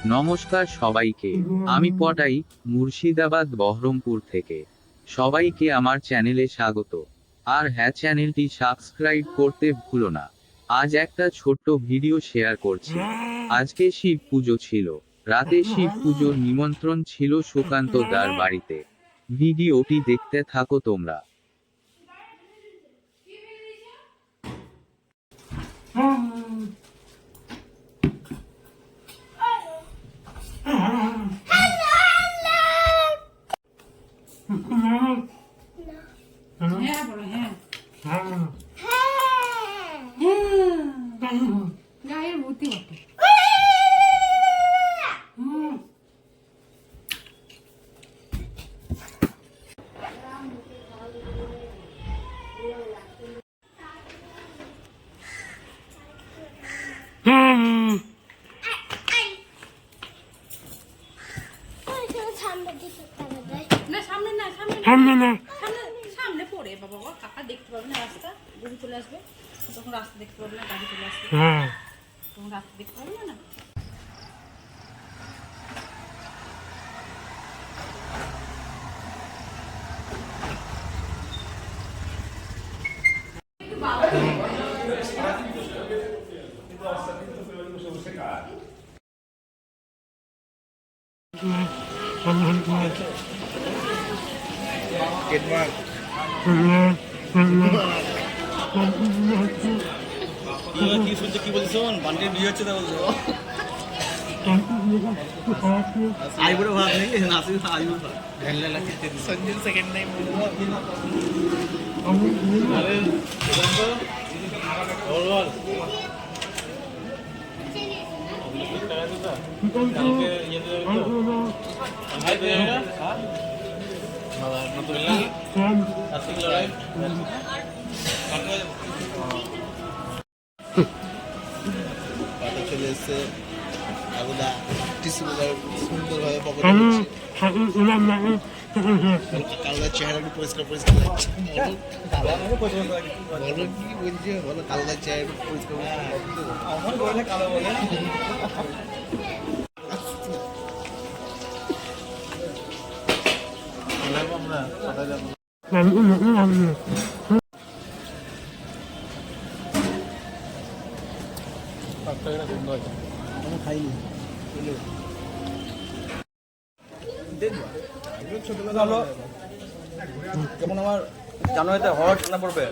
নমস্কার সবাইকে, আমি পটাই, মুর্শিদাবাদ বহরমপুর থেকে। সবাইকে আমার চ্যানেলে স্বাগত। আর হ্যাঁ, চ্যানেলটি সাবস্ক্রাইব করতে ভুলো না। আজ একটা ছোট্ট ভিডিও শেয়ার করছি। আজকে শিব পুজো ছিল। রাতে শিব পুজোর নিমন্ত্রণ ছিল সুকান্ত দার বাড়িতে। ভিডিওটি দেখতে থাকো তোমরা। হ্যাঁ বলো হ্যাঁ গায়ের ভর্তি বটে। না সামনে না সামনে না সামনে সামনে পড়ে বাবা কাকা দেখতে পাবে না, রাস্তা গাড়ি চলে আসবে তখন, রাস্তা দেখতে পাবে না, গাড়ি চলে আসবে তখন রাস্তা দেখতে পাবে না। কি শুনছে, কি বলছো? বান্টির বিয়ে হচ্ছে তা বলছো? আইবুড়ো ভাত নেই, নাসির আইবুড়ো ভাত। সঞ্জিল সেকেন্ড টাইম আরে বল কালকে ইয়ে দেবে তো ভাই দেবে না? হ্যাঁ বাবা নতুন লাগি আজকে লড়াই পাতা চলে এসছে। আগুদা টিসুলার সুন্দরভাবে পকেটে কালদার চেহারাটা পরিষ্কার পরিষ্কার লাগছে। বলো কি বলছে, বলো কালদার চেহারা পরিষ্কার আমার বলে কালো বলে আমরা কোথায় যাবো? আমি খাইনি ছোটবেলা হলো যেমন আমার জানুয়ারিতে হওয়ার ঠান্ডা পড়বে